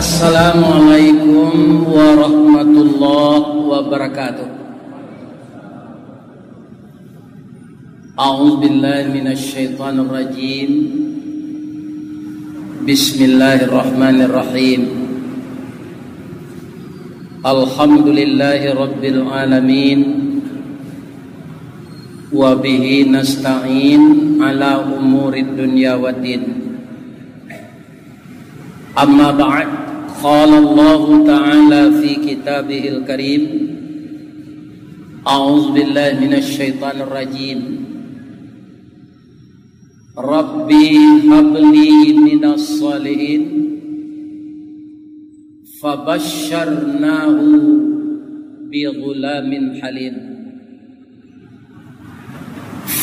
Assalamualaikum warahmatullahi wabarakatuh. A'udzu billahi minasy syaithanir rajim. Bismillahirrahmanirrahim. Alhamdulillahi rabbil alamin. Wa bihi nasta'in ala umurid dunya waddin. Amma ba'd, qala Allah ta'ala fi kitabihil karim. A'udzu billahi minasy syaithanir rajim. Rabbi habli minas shalihin. Fabasyarnahu bi ghulamin halim.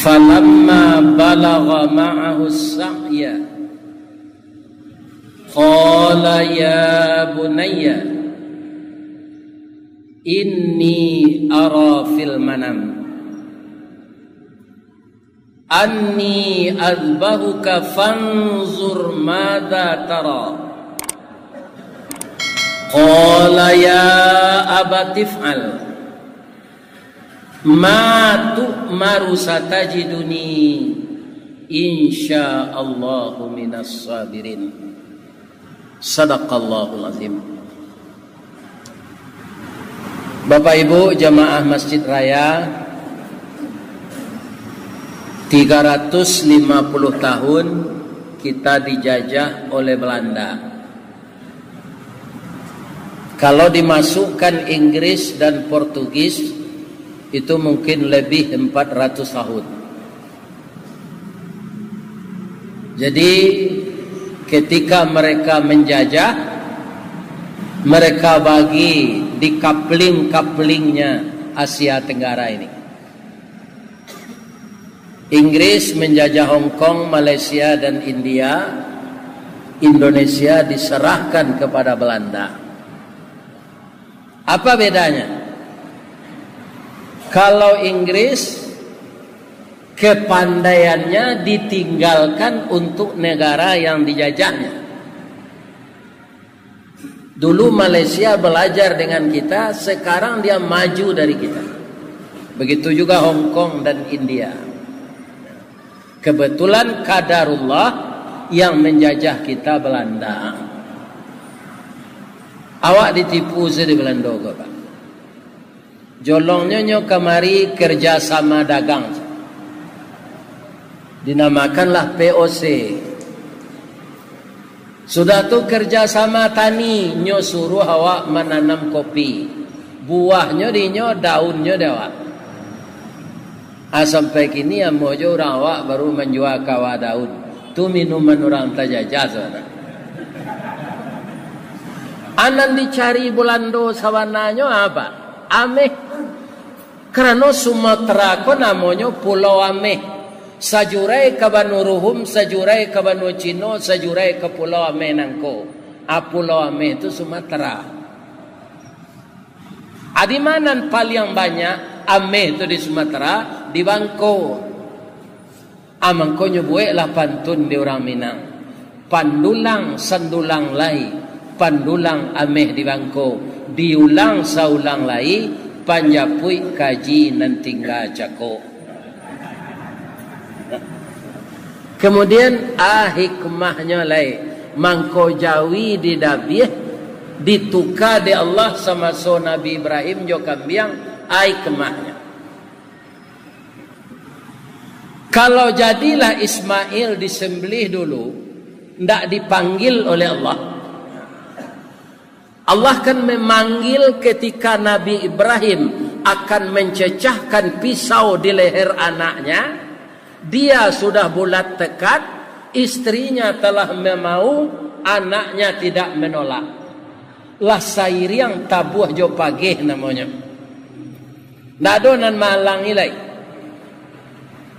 Falamma balagha ma'ahu as-sa'ya qala ya bunayya inni ara fil manam anni azbahuka fanzur madza tara qala ya abati if'al ma tu'maru satajiduni insyaallahu minas sabirin. Sadaqallahul azim. Bapak Ibu jamaah Masjid Raya, 350 tahun kita dijajah oleh Belanda. Kalau dimasukkan Inggris dan Portugis itu mungkin lebih 400 tahun. Jadi ketika mereka menjajah, mereka bagi di kapling-kaplingnya Asia Tenggara ini. Inggris menjajah Hong Kong, Malaysia dan India. Indonesia diserahkan kepada Belanda. Apa bedanya? Kalau Inggris kepandaiannya ditinggalkan untuk negara yang dijajahnya. Dulu Malaysia belajar dengan kita, sekarang dia maju dari kita. Begitu juga Hong Kong dan India. Kebetulan qadarullah yang menjajah kita Belanda. Awak ditipu di Belanda kok, Pak. Jolongnya nyo kemari kerjasama dagang. Dinamakanlah POC. Sudah tu kerjasama tani, nyo suruh awak menanam kopi. Buahnya di nyo, daunnya dewa. Sampai kini yang mojo orang awak baru menjual kawa daun. Tu minuman orang tajajah saudara. Anan dicari Belanda sawananya apa? Ameh. Karena Sumatera ko namanya Pulau Ameh. Sajurai ke Banu Ruhum, sajurai ke Banu Cino, sajurai ke Pulau Ameh nangko. Pulau Ameh itu Sumatera. Di mana paling banyak Ameh itu di Sumatera? Di Bangko. Mangko nyebue lah pantun di orang Minang. Pandulang sandulang lai, pandulang Ameh di Bangko. Diulang saulang lai, panjapui kaji nantingga cako. Kemudian hikmahnya lain, mangko jawi di dabiah ditukar di Allah sama so Nabi Ibrahim jo kambiang hikmahnya. Kalau jadilah Ismail disembelih dulu, ndak dipanggil oleh Allah. Allah kan memanggil ketika Nabi Ibrahim akan mencecahkan pisau di leher anaknya. Dia sudah bulat tekad, istrinya telah memau, anaknya tidak menolak. Lah sairi yang tabuh jo pagih namanya. Ndak ada nan malang ilai.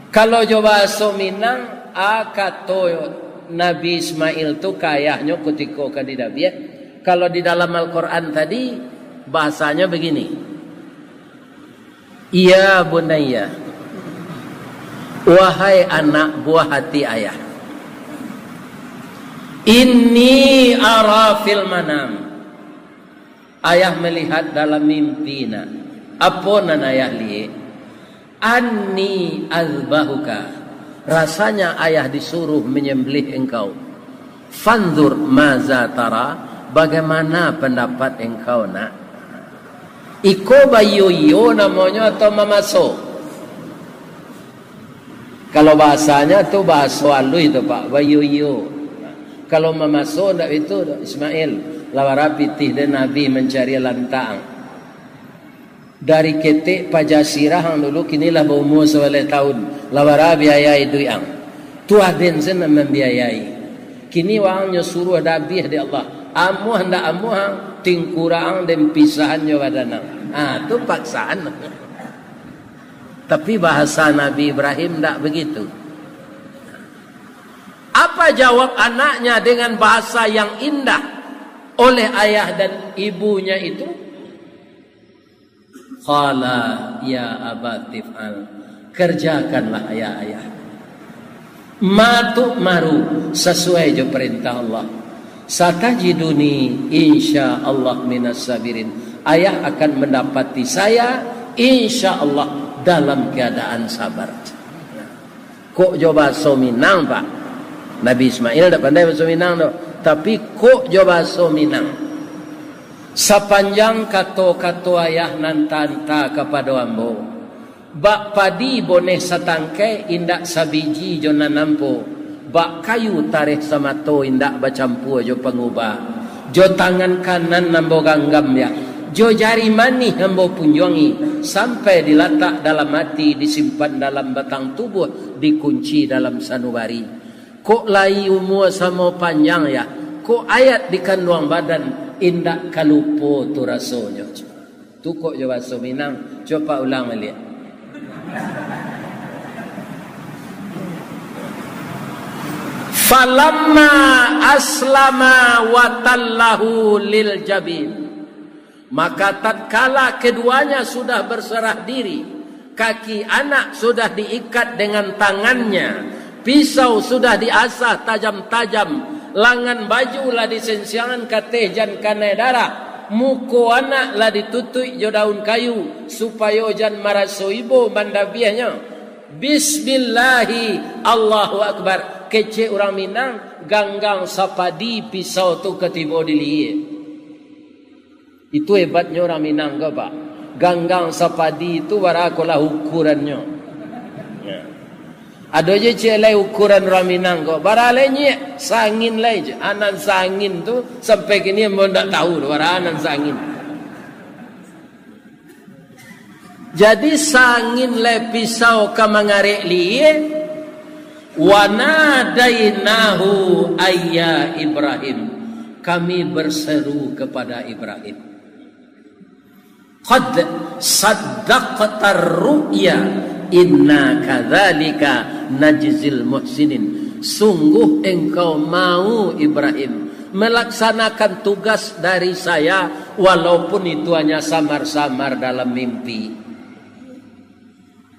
Kalau jo bahasa Minang, kato Nabi Ismail tu kayahnya ketika kadidabiah. Kalau di dalam Al-Quran tadi bahasanya begini. Ya bunayya, wahai anak buah hati ayah, Inni ara fil manam. Ayah melihat dalam mimpi na. Apa nan ayah lihat? Anni azbahuka. Rasanya ayah disuruh menyembelih engkau. Fanzur maza tara. Bagaimana pendapat engkau nak? Iko bayuyo namanya atau mamaso? Kalau bahasanya tu bahasa alu itu Pak, bayuyo. Kalau mamaso ndak itu Ismail. Lawara pitih dan Nabi mencari lantang. Dari ketik pajasirah yang dulu kinilah berumur 11 tahun. Lawara biayai duiang. Tuah den sen membiayai. Kini wangnya suruh dabih di Allah. Amuh hendak amuh tingkurang dan pisahannya badanang. Tu paksaan. Tapi bahasa Nabi Ibrahim tak begitu. Apa jawab anaknya dengan bahasa yang indah oleh ayah dan ibunya itu? Qala ya abatif'al. Kerjakanlah ya ayah. Ma tu'maru, sesuai je perintah Allah. Satajiduni insyaallah minas sabirin. Ayah akan mendapati saya insyaallah dalam keadaan sabar. Kok coba so Minang Pak? Nabi Ismail tak pandai bahasa Minang tu. Tapi kok coba so Minang? Sepanjang kata-kata ayah nantanta kepada ambo. Bak padi boneh satangkai indak sabiji jo nanampo. Bak kayu tarikh samato indak bacampur jo pengubah. Jo tangan kanan nambo ganggam ya. Jo jari manih nambo punjongi. Sampai diletak dalam hati, disimpan dalam batang tubuh, dikunci dalam sanubari. Kok lai umur sama panjang ya. Kok ayat di kandungan badan indak kalupo tu rasanya. Tu kok jo bahasa Minang. Coba ulang lihat. Falamma aslama wa tallahu lil jabin. Maka tatkala keduanya sudah berserah diri, kaki anak sudah diikat dengan tangannya, pisau sudah diasah tajam-tajam, langan baju lah disensiangan kateh jan kanai darah, muko anak lah ditutui jo daun kayu supaya jan maraso ibu mandabiahnya. Bismillahi Allahu Akbar. Kece orang Minang ganggang sapadi pisau tu ketibo dilihat. Itu hebatnya orang Minang ke Pak. Ganggang sapadi itu barakolah ukurannya. Ya. Ada je celai ukuran orang Minang ke. Baralanya sangin lah je. Anan sangin tu sampai kini pun tak tahu. Anan sangin. Jadi sangin le pisau ke mengarik liye. Wanadainahu ayya Ibrahim. Kami berseru kepada Ibrahim. Qad saddaqta ru'ya inna kadzalika najzil muhsinin. Sungguh engkau mau Ibrahim melaksanakan tugas dari saya walaupun itu hanya samar-samar dalam mimpi.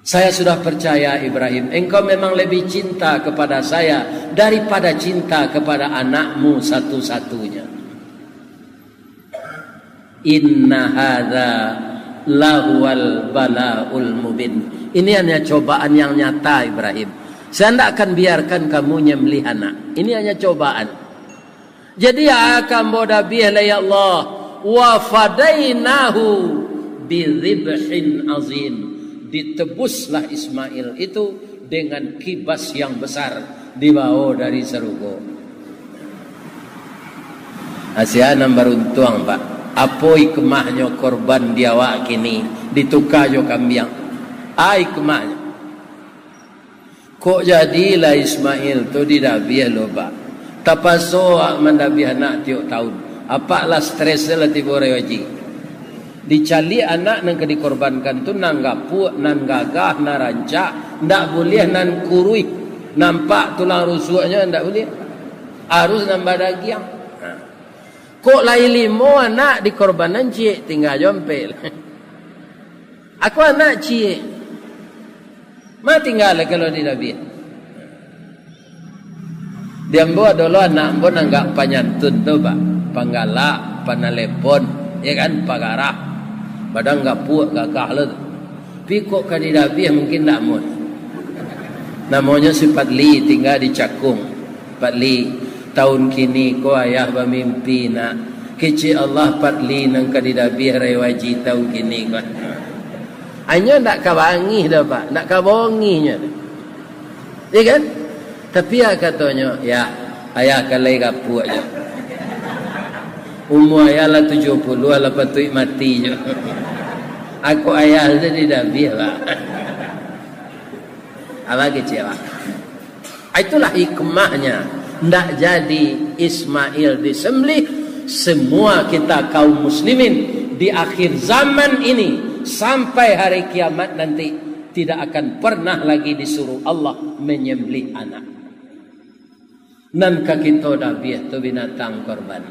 Saya sudah percaya Ibrahim, engkau memang lebih cinta kepada saya daripada cinta kepada anakmu satu-satunya. Inna hadza lahuwal bala'ul mubin. Ini hanya cobaan yang nyata Ibrahim. Saya tidak akan biarkan kamu nyembelih anak. Ini hanya cobaan. Jadi akan bodabih ya Allah. Wa fadainahu bidzibhin azim. Ditebuslah Ismail itu dengan kibas yang besar dibawa dari Serugo. Asianan beruntung Pak. Apa ikmahnya korban diawak kini ditukar jo kambing. Ikmahnya. Kok jadilah Ismail tu didabiah lo Pak. Tapaso mendabiah anak tiap tahun. Apalah stresnya lah tiba rewaji. Dicali anak nang dikorbankan tu nang gapuk, nang gagah, nang rancak, ndak boleh nang kurui. Nampak tulang rusuknya ndak boleh. Harus nambah daging. Kok lain limo anak dikorbanan cik tinggal jompel. Aku anak cik. Ma tinggal kalau di Nabi. Dia buat dulu anak pun enggak panyantun tu pak, panggalak, panalepon, ya kan, pagarah, padahal enggak puak gagah lah. Pikuk kadidabi mungkin tak mun. Namanya si Padli tinggal di Cakung. Padli tahun kini ko ayah bermimpi nak kecil Allah Padli nang kadidabi rewaji tahun kini ko. Hanya nak kabangi dah pak, nak kabonginya, ya kan? Tapi ya katanya, ya ayah kalai kapuk je. Umur ayah lah 70, lepas tu mati je. Aku ayah jadi Nabi lah. Apa kecewa? Itulah hikmahnya. Tidak jadi Ismail disembelih. Semua kita kaum muslimin di akhir zaman ini sampai hari kiamat nanti tidak akan pernah lagi disuruh Allah menyembelih anak. Nan kita dah biar tu binatang korban.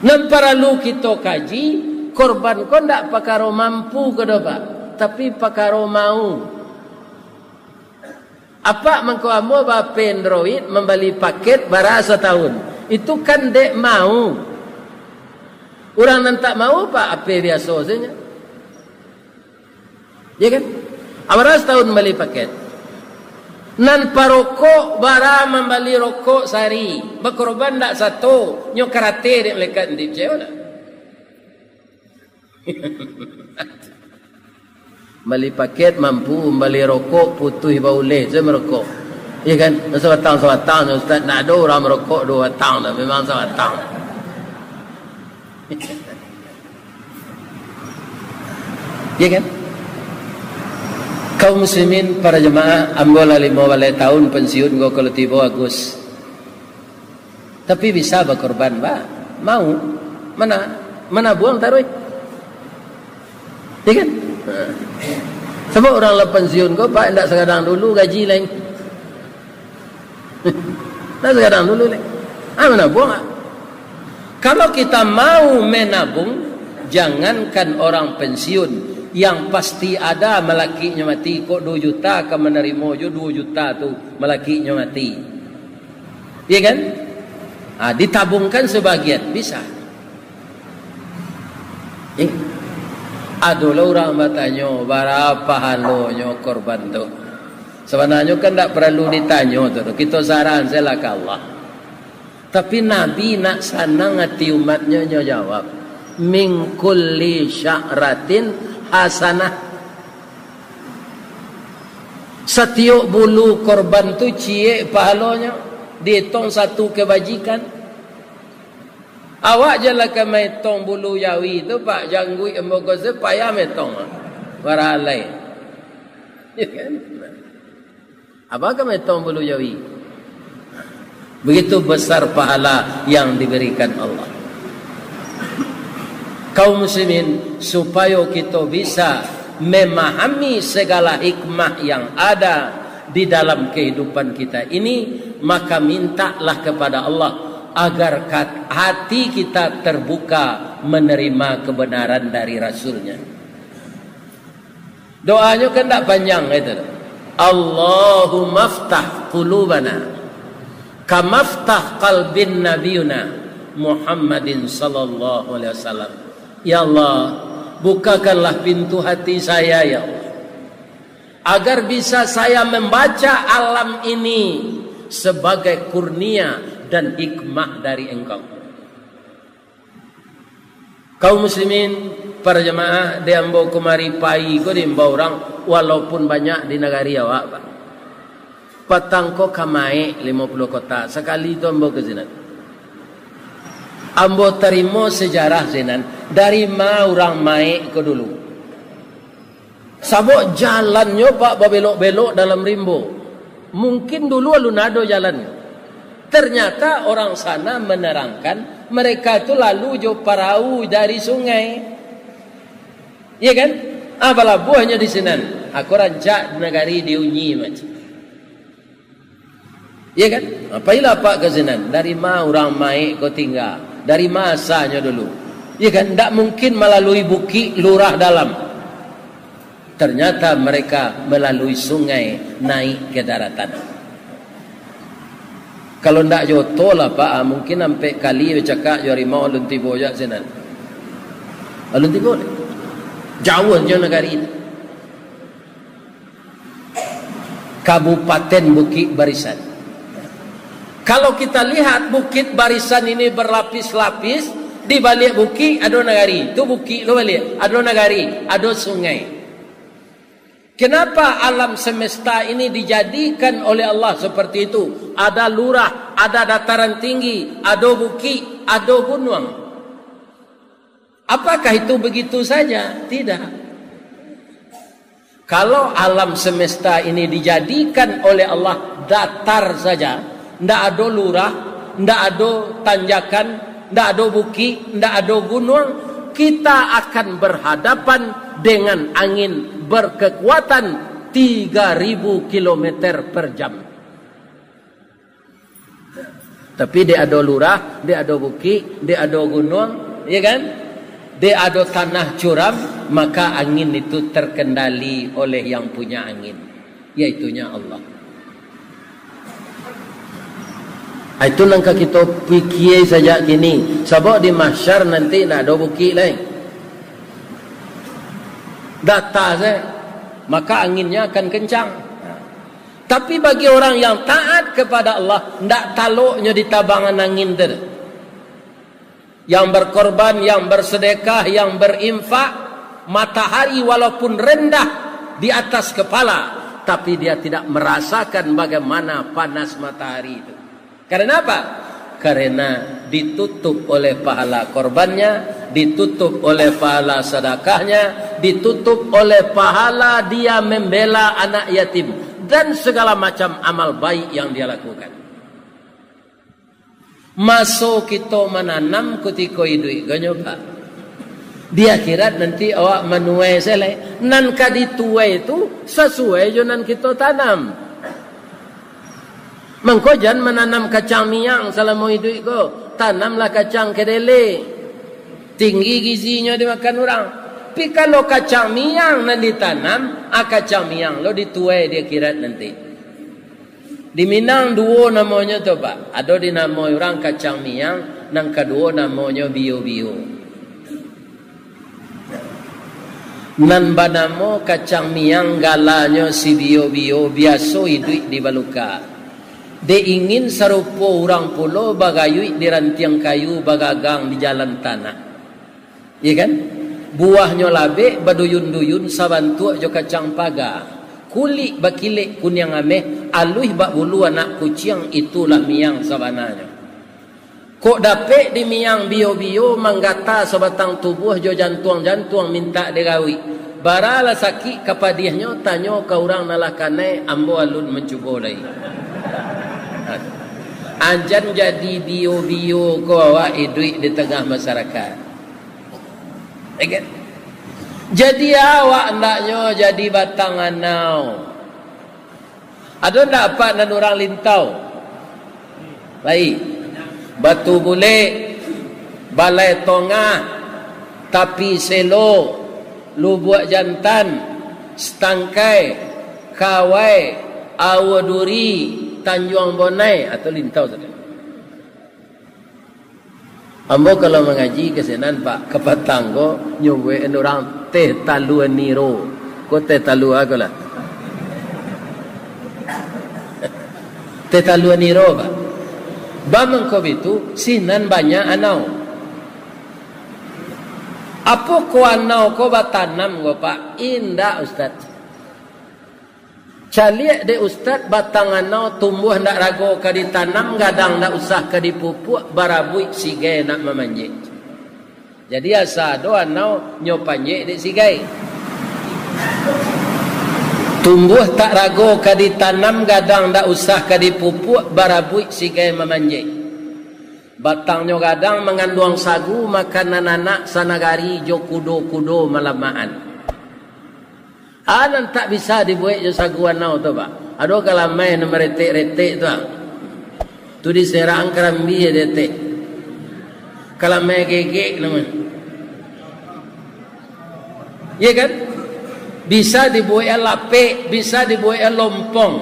Nan perlu kita kaji korban kau ndak pakaro mampu ke doa, tapi pakaro mau. Apa mengko amo ba Android membeli paket barasa tahun. Itu kan dek mau. Orang nan tak mau pak apa biasa saja. Ya kan? Abaras tahun beli paket. Nan parokok bara membeli rokok sari. Berkorban tak satu. Nyo karate dek melekat di cewek. Beli paket mampu membeli rokok putih bauleh je merokok. Ya kan? Sebatang Ustaz nak ada orang merokok 2 batang dah memang sebatang. Ya kan? Kaum muslimin para jemaah ambola 5 balai tahun pensiun go kalau tiba Agus. Tapi bisa berkorban ba? Mau? Mana buang taruh? Ya kan? Sebab orang lah pensiun go pak ndak sekadang dulu gaji lain. Ndak sekadang dulu lain. Mana buang? Kalau kita mau menabung, jangankan orang pensiun, yang pasti ada melakinya mati kok 2 juta ke menerima je 2 juta tu melakinya mati. Iya kan? Ditabungkan sebagian bisa. Adulah orang bertanya berapa halonya korban tu. Sebenarnya kan tak perlu ditanya tu. Kita saran saya ke Allah. Tapi Nabi nak senang hati umatnya jawab. Min kulli sya'ratin hasanah. Setiap bulu korban tu cie pahalanya. Dihitung 1 kebajikan. Awak je lah ke metong bulu yawi tu pak janggui embogo sepaya metong. Waralai. Ya kan? Apa ke metong bulu yawi? Begitu besar pahala yang diberikan Allah. Kaum muslimin, supaya kita bisa memahami segala hikmah yang ada di dalam kehidupan kita ini, maka mintalah kepada Allah agar hati kita terbuka menerima kebenaran dari Rasulnya. Doanya kan tak panjang itu. Allahumma aftah qulubana kamaftah qalbin nabiyuna Muhammadin sallallahu alaihi wasallam. Ya Allah, bukakanlah pintu hati saya ya Allah, agar bisa saya membaca alam ini sebagai kurnia dan hikmah dari Engkau. Kaum muslimin, para jemaah diambau kemari pai ko diambau orang walaupun banyak di negari awak pak. Patang ko kamai 50 kota sekali itu ambau ke sini. Ambo terima sejarah zenan dari ma orang mai ke dulu. Sabok jalannya pak belok-belok dalam rimbo. Mungkin dulu alunado jalan. Ternyata orang sana menerangkan mereka itu lalu jo parau dari sungai. Iya kan? Apalah buahnya di senan. Aku rancak negari diunyi macam. Iya kan? Apailah pak ke senan? Dari ma orang mai kau tinggal. Dari masanya dulu. Iya kan? Tak mungkin melalui bukit lurah dalam. Ternyata mereka melalui sungai naik ke daratan. Kalau ndak joto lah Pak, mungkin sampai kali bercakap jo harimau alun tibo jak sana. Alun tibo. Jauh jo negara ini. Kabupaten Bukit Barisan. Kalau kita lihat Bukit Barisan ini berlapis-lapis, di balik bukit ada negari. Itu bukit lo balik, ada negari, ada sungai. Kenapa alam semesta ini dijadikan oleh Allah seperti itu? Ada lurah, ada dataran tinggi, ada bukit, ada gunung. Apakah itu begitu saja? Tidak. Kalau alam semesta ini dijadikan oleh Allah datar saja, tidak ada lurah, tidak ada tanjakan, tidak ada bukit, tidak ada gunung, kita akan berhadapan dengan angin berkekuatan 3.000 km per jam. Tapi dia ada lurah, dia ada bukit, dia ada gunung, ya kan? Dia ada tanah curam, maka angin itu terkendali oleh yang punya angin, yaitunya Allah. Itu nangka kita fikir saja gini, sebab di mahsyar nanti nak ada bukit lain. Data saya, maka anginnya akan kencang. Tapi bagi orang yang taat kepada Allah, tidak taluknya di tabangan angin itu. Yang berkorban, yang bersedekah, yang berinfak, matahari walaupun rendah di atas kepala, tapi dia tidak merasakan bagaimana panas matahari itu. Karena apa? Karena ditutup oleh pahala korbannya, ditutup oleh pahala sedekahnya, ditutup oleh pahala dia membela anak yatim dan segala macam amal baik yang dia lakukan. Masuk kita menanam ketika hidup ganyoba. Dia kira nanti awak menuai selai, nan kadi tuai itu sesuai jonan kita tanam. Mengko jangan menanam kacang miang selama hidup ko. Tanamlah kacang kedele. Tinggi gizinya dimakan orang. Tapi kalau kacang miang nan ditanam, kacang miang lo dituai dia kira nanti. Di Minang dua namanya tu Pak. Ada di nama orang kacang miang, nang kedua namanya bio-bio. Nan banamo kacang miang galanya si bio-bio biasa hidup di baluka. Dia ingin serupa orang pulau bagayui di rantiang kayu bagagang di jalan tanah. Iya kan? Buahnya labek baduyun-duyun sabantu jo kacang paga. Kulit bakilik kunyang ameh aluih bak bulu anak kucing itulah miang sabananya. Kok dapet di miang bio-bio manggata sebatang tubuh jo jantuang-jantuang minta digawi. Barala sakit kapadiahnya tanya ke orang nalakanai ambo alun mencuba lagi. Anjan jadi bio-bio ko awak hidup di tengah masyarakat. Okay. Jadi awak naknya jadi batang anau. Ada tak apa nan orang lintau? Baik. Batu bulik, balai tongah, tapi selo, lubuk jantan, setangkai, kawai, awaduri, Tanjung Bonai atau lintau saja. Ambo kalau mengaji ke senan Pak ke Patanggo nyuwe orang teh talu niro. Ko teh talu aku lah. Teh talu niro Pak. Bamang ko itu sinan banyak anau. Apa ko anau ko batanam go Pak? Indah Ustaz. Caliak de Ustaz batang anau tumbuh ndak rago ka ditanam gadang ndak usah ka dipupuk barabui sigai nak memanjik. Jadi asa do anau nyopanjik de sigai. Tumbuh tak rago ka ditanam gadang ndak usah ka dipupuk barabui sigai memanjik. Batangnya gadang mengandung sagu makanan anak sanagari jo kudo-kudo malamaan. Anan tak bisa dibuat je saguan nau tu Pak. Ada kalau main meretek-retek tu. Tu di serang kerambi dia tek. Kalau main gegek nama. Ya kan? Bisa dibuat lapik, bisa dibuat lompong.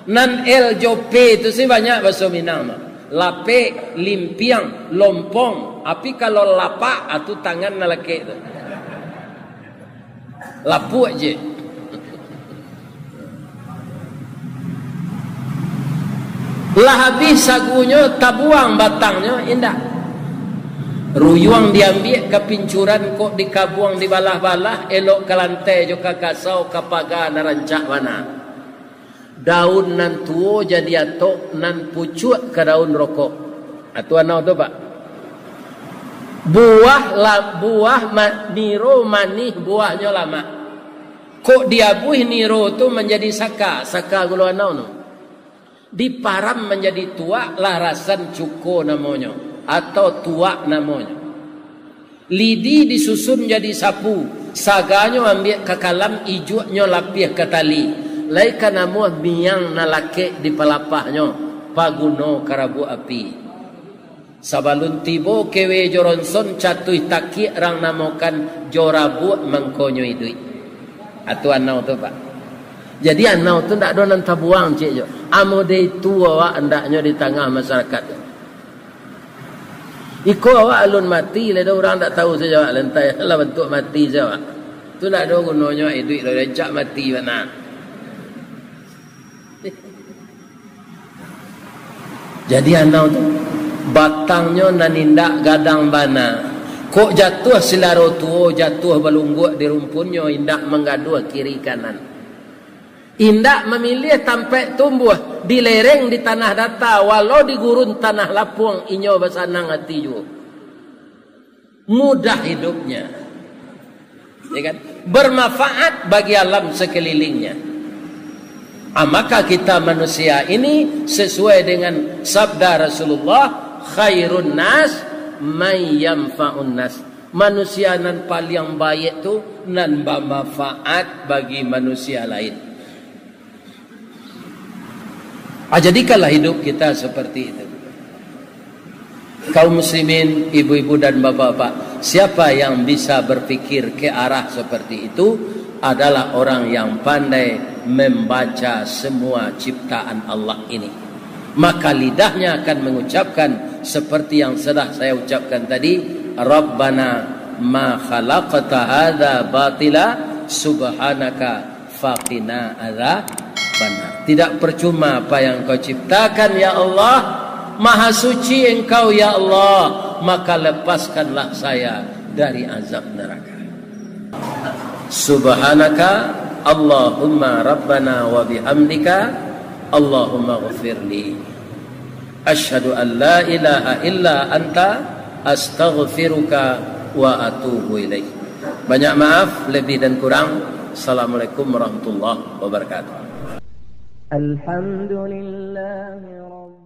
Nan el jope itu sih banyak bahasa Minang. Lape, limpiang, lompong. Tapi kalau lapak itu tangan nalake itu. Lapu aja. Lah habis sagunya tabuang batangnya indah. Ruyuang diambil ke pincuran kok dikabuang di balah-balah elok ke lantai juga kasau kapaga narancak mana. Daun nan tuo jadi atok nan pucut ke daun rokok. Atu anau tu pak. Buah niro manih buahnya lama. Kok diabuih niro tu menjadi saka gulu anau no. Diparam menjadi tua larasan cuko namanya atau tua namanya. Lidi disusun jadi sapu, saganyo ambil ke kalam, ijunya lapih ke tali. Laika namuh miang nalake di pelapahnya paguno karabu api. Sabalun tibo kewe joronson catuy taki rang namokan jorabu mangkonyo idui. Atu anau tu pak. Jadi anau tu ndak donan tabuang cik jo. Amo de tua wa andaknya di tengah masyarakat. Iko awak alun mati le orang tak tahu saja awak lentai lah bentuk mati saja. Tu ndak ada gunanya duit lo recak mati mana. Jadi anau tu batangnya nanindak gadang bana. Kok jatuh silaro tuo jatuh balungguk di rumpunnya indak menggaduh kiri kanan. Indak memilih tampai tumbuh di lereng di tanah data walau di gurun tanah lapung inyo basanang hati juga. Mudah hidupnya. Ya kan? Bermanfaat bagi alam sekelilingnya. Maka kita manusia ini sesuai dengan sabda Rasulullah, khairun nas may yanfa'un nas. Manusia nan paling baik tu nan bermanfaat bagi manusia lain. Jadikanlah hidup kita seperti itu. Kaum muslimin, ibu-ibu dan bapak-bapak, siapa yang bisa berpikir ke arah seperti itu adalah orang yang pandai membaca semua ciptaan Allah ini. Maka lidahnya akan mengucapkan seperti yang sudah saya ucapkan tadi, Rabbana ma khalaqta hadza batila subhanaka faqina adzabannar. Tidak percuma apa yang kau ciptakan ya Allah, maha suci engkau ya Allah, maka lepaskanlah saya dari azab neraka. Subhanaka Allahumma rabbana wa bihamdika Allahumma ghafirli. Asyhadu an la ilaha illa anta astaghfiruka wa atubu ilaik. Banyak maaf lebih dan kurang. Assalamualaikum warahmatullahi wabarakatuh. الحمد لله رب